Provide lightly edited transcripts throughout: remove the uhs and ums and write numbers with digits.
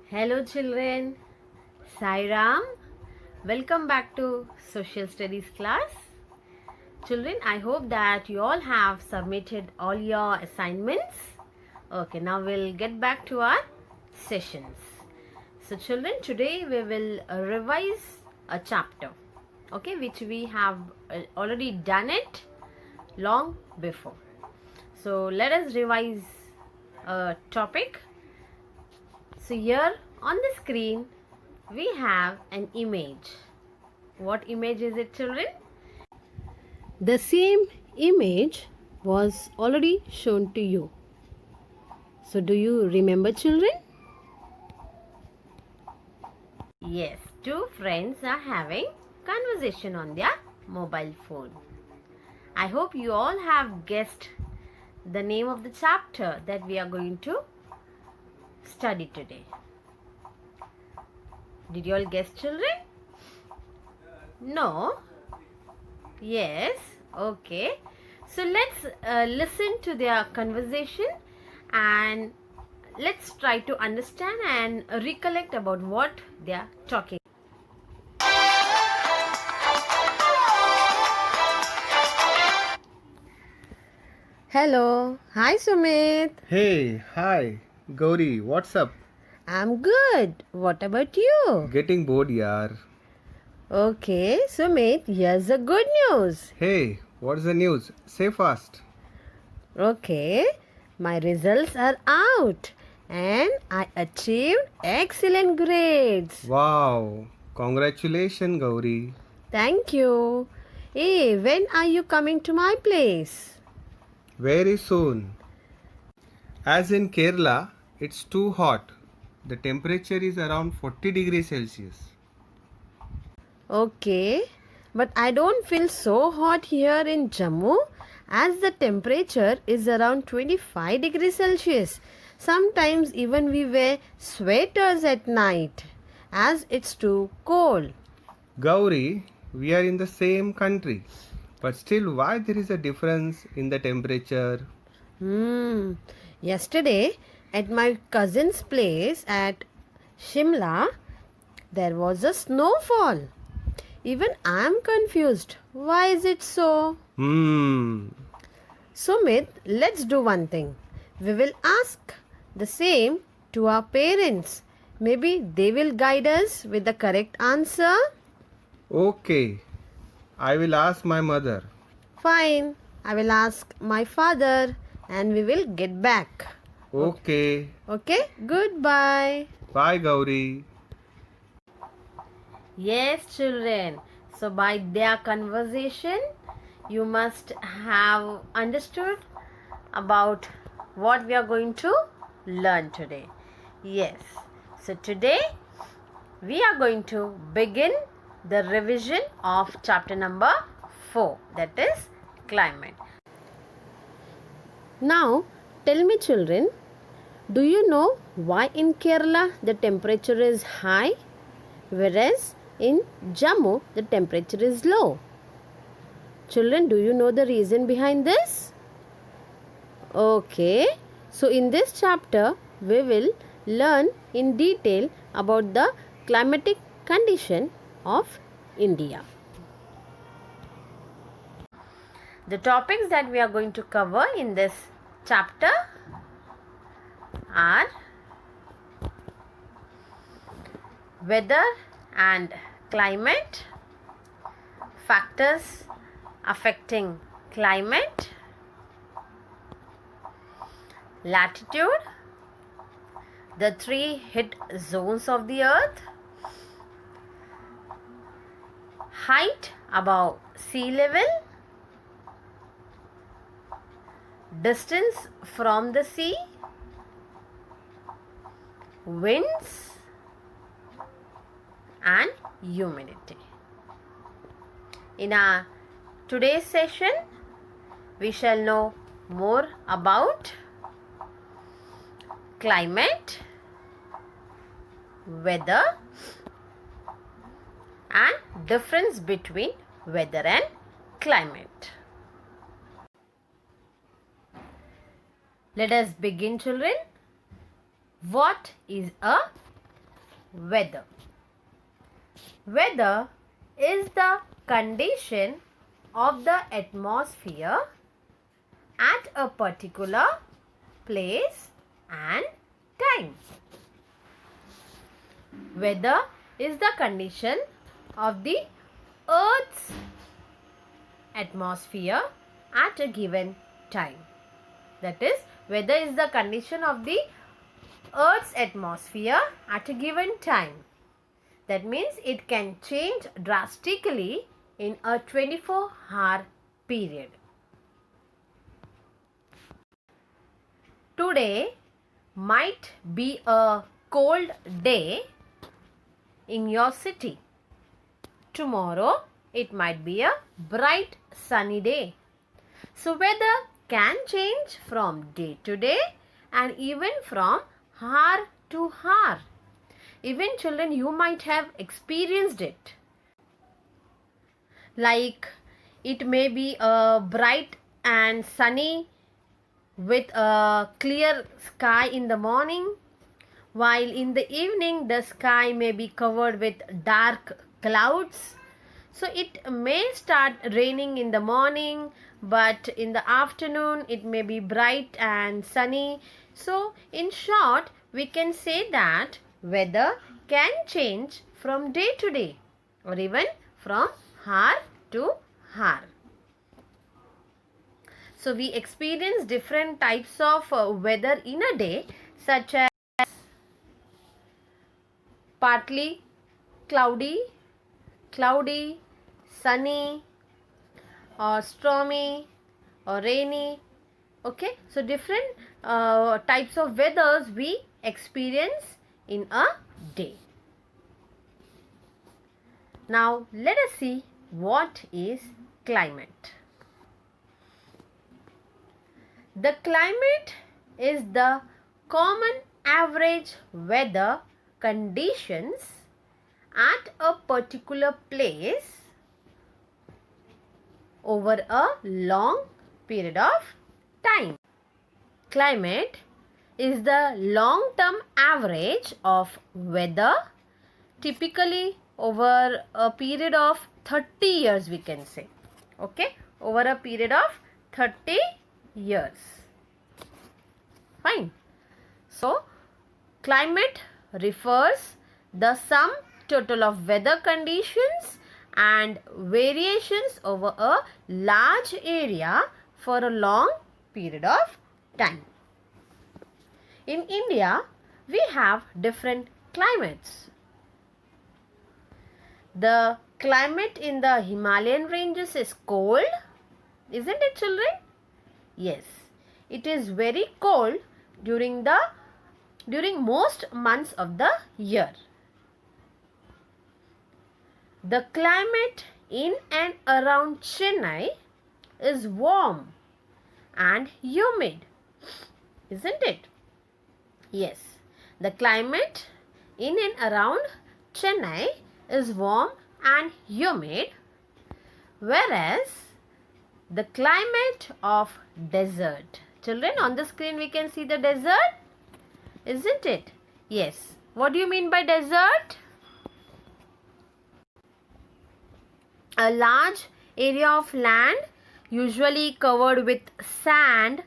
Hello children, Sai Ram. Welcome back to Social Studies class. Children, I hope that you all have submitted all your assignments. Okay, now we'll get back to our sessions. So children, today we will revise a chapter, okay, which we have already done it long before. So let us revise a topic. So here on the screen we have an image. What image is it, children? The same image was already shown to you. So do you remember, children? Yes, two friends are having conversation on their mobile phone. I hope you all have guessed the name of the chapter that we are going to study today. Did you all guess, children? No? Yes? Okay. So let's listen to their conversation and let's try to understand and recollect about what they are talking. Hello. Hi, Sumit. Hey, hi, Gauri, what's up? I'm good. What about you? Getting bored, yaar. Okay, Sumit, here's the good news. Hey, what's the news? Say fast. Okay, my results are out and I achieved excellent grades. Wow, congratulations, Gauri. Thank you. Hey, when are you coming to my place? Very soon. As in Kerala, it's too hot. The temperature is around 40 degrees Celsius. Okay, but I don't feel so hot here in Jammu as the temperature is around 25 degrees Celsius. Sometimes even we wear sweaters at night as it's too cold. Gauri, we are in the same country, but still, why there is a difference in the temperature? Yesterday at my cousin's place at Shimla, there was a snowfall. Even I am confused. Why is it so? Sumit, let's do one thing. We will ask the same to our parents. Maybe they will guide us with the correct answer. Okay, I will ask my mother. Fine. I will ask my father and we will get back. Okay, Okay? Goodbye. bye, Gauri. Yes, children. So, by their conversation, you must have understood about what we are going to learn today. Yes. So, today we are going to begin the revision of chapter number 4, that is climate. Now, tell me, children, do you know why in Kerala the temperature is high, whereas in Jammu the temperature is low? Children, do you know the reason behind this? Okay, so in this chapter we will learn in detail about the climatic condition of India. The topics that we are going to cover in this chapter are weather and climate, factors affecting climate, latitude, the 3 hit zones of the earth, height above sea level, distance from the sea, winds and humidity. In our today's session, we shall know more about climate, weather and difference between weather and climate. Let us begin, children. What is a weather. Weather is the condition of the atmosphere at a particular place and time. Weather is the condition of the Earth's atmosphere at a given time. That is, weather is the condition of the Earth's atmosphere at a given time. That means it can change drastically in a 24-hour period. Today might be a cold day in your city. Tomorrow it might be a bright sunny day. So weather can change from day to day and even from hour to hour. Even children, you might have experienced it. Like it may be a bright and sunny with a clear sky in the morning, while in the evening the sky may be covered with dark clouds. So it may start raining in the morning, but in the afternoon it may be bright and sunny. So in short, we can say that weather can change from day to day or even from hour to hour. So we experience different types of weather in a day, such as partly cloudy, sunny, or stormy or rainy. Okay, so different types of weathers we experience in a day. Now let us see what is climate. The climate is the common average weather conditions at a particular place over a long period of time. Climate is the long-term average of weather, typically over a period of 30 years, we can say. Okay, over a period of 30 years. Fine. So, climate refers the sum total of weather conditions and variations over a large area for a long period of time. In India, we have different climates. The climate in the Himalayan ranges is cold, isn't it, children? Yes, it is very cold during most months of the year. The climate in and around Chennai is warm and humid, isn't it? Yes, the climate in and around Chennai is warm and humid, whereas the climate of desert. Children, on the screen we can see the desert, isn't it? Yes. What do you mean by desert? A large area of land usually covered with sand,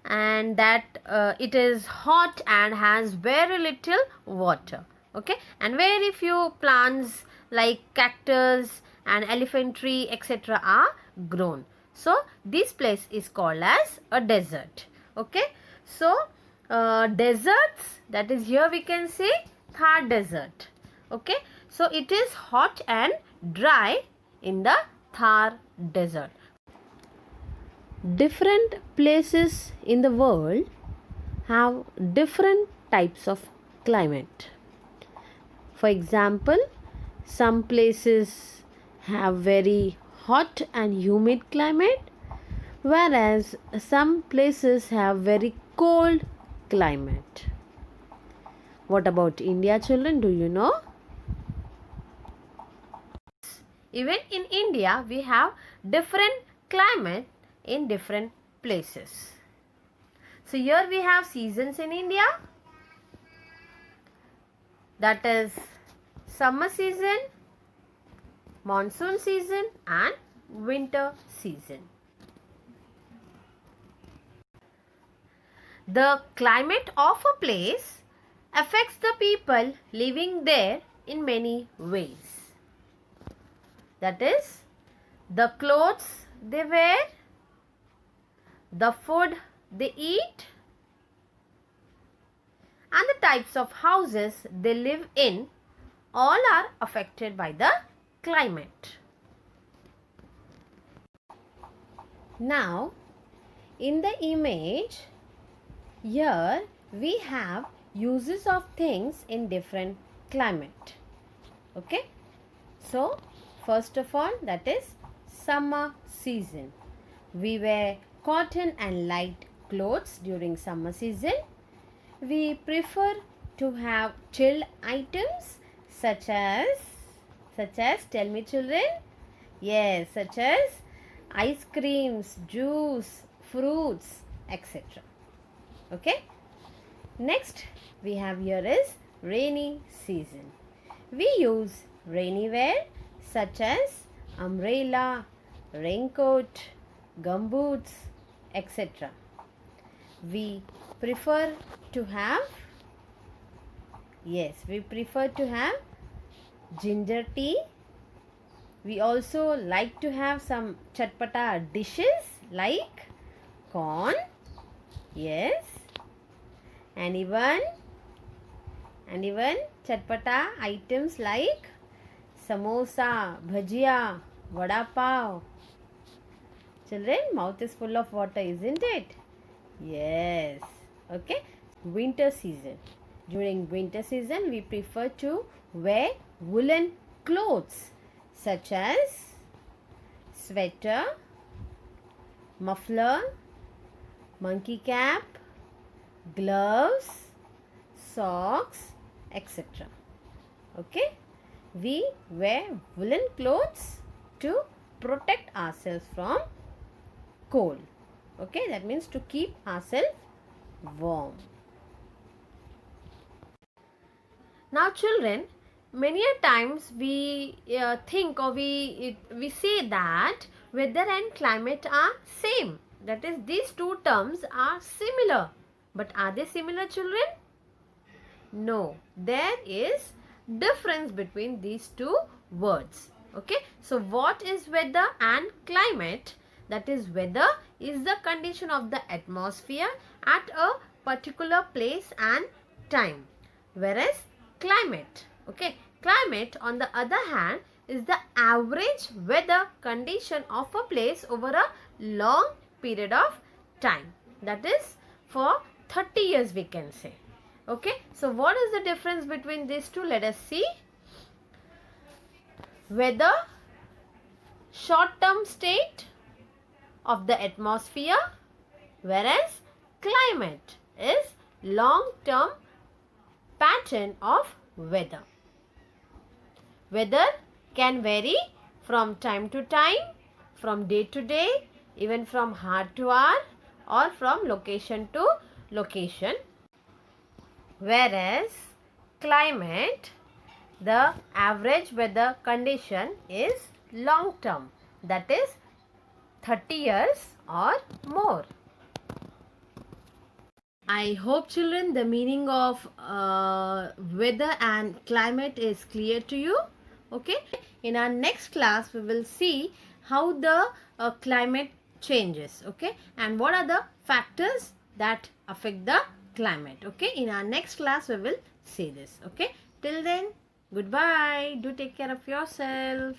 and that it is hot and has very little water. Okay, and very few plants like cactus and elephant tree etc. are grown. So this place is called as a desert. Okay, so deserts, that is here we can say Thar desert. Okay, so it is hot and dry in the Thar desert. Different places in the world have different types of climate. For example, some places have very hot and humid climate, whereas some places have very cold climate. What about India, children? Do you know? Even in India, we have different climate in different places. So here we have seasons in India. that is summer season, monsoon season and winter season. The climate of a place affects the people living there in many ways. That is, the clothes they wear, the food they eat, and the types of houses they live in all are affected by the climate. Now, in the image, here we have uses of things in different climate. Okay. So, first of all, that is summer season. We wear cotton and light clothes during summer season. We prefer to have chilled items such as tell me children, yes, such as ice creams, juice, fruits, etc. Okay. Next we have here is rainy season. We use rainy wear such as umbrella, raincoat, gumboots, etc. We prefer to have ginger tea. We also like to have some chatpata dishes like corn, yes, and even chatpata items like samosa, bhajia, vada pav. Children, mouth is full of water, isn't it? Yes. Okay. Winter season. During winter season, we prefer to wear woolen clothes such as sweater, muffler, monkey cap, gloves, socks, etc. Okay. We wear woolen clothes to protect ourselves from cold. Okay, that means to keep ourselves warm. Now children, many a times we think or we say that weather and climate are same. That is, these two terms are similar. But are they similar, children? No, there is difference between these two words. Okay, so what is weather and climate? That is, weather is the condition of the atmosphere at a particular place and time, whereas climate, okay, climate on the other hand is the average weather condition of a place over a long period of time. That is, for 30 years we can say. Okay, so what is the difference between these two? Let us see. Weather, short-term state of the atmosphere, whereas climate is long-term pattern of weather. Weather can vary from time to time, from day to day, even from hour to hour, or from location to location. Whereas climate, the average weather condition is long term, that is 30 years or more. I hope children the meaning of weather and climate is clear to you. Okay. In our next class we will see how the climate changes. Okay. And what are the factors that affect the climate. Okay. In our next class we will see this. Okay. Till then, goodbye. Do take care of yourself.